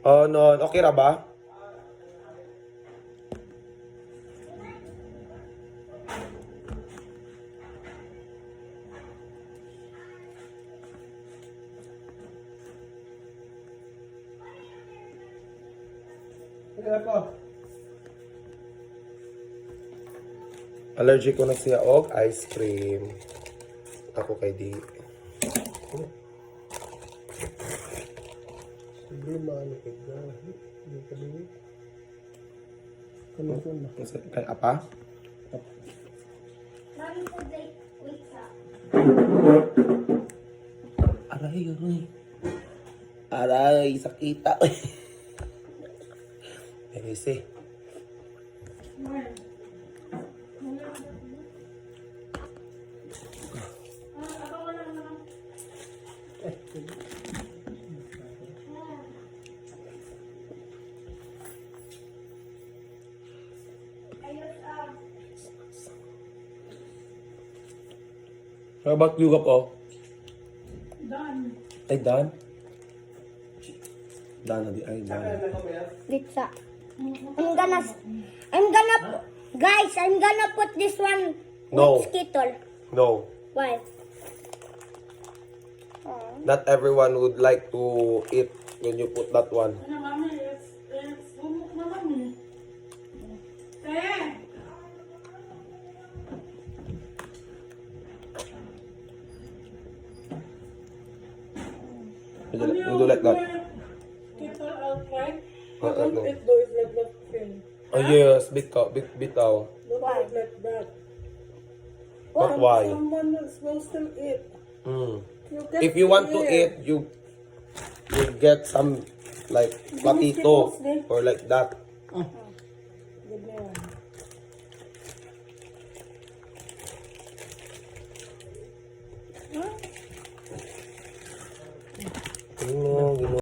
Oh, no. Okay ra ba? Allergic ko na siya og ice cream. Ako kay di. Sabi maano kay ga. Hindi ka din. Ano na? Kasi kay apa? Mami po day, wait sa. Aray, aray. Aray, sakita. Ese. How about you, Gap? Done. Ay, Dan? Dan na di. Ay, Dan. Pizza. Guys, I'm gonna put this one No. with Skittle. No. Why? Not everyone would like to eat when you put that one. No, mami, it's bumuk na mami. You do like that. People outside, No. don't eat those like that thing. Oh yes, bitaw. Bitaw. Don't eat like that. But why? Someone else will still eat. Mm. Get If you want to eat, you get some like platito or like that. Good na yan.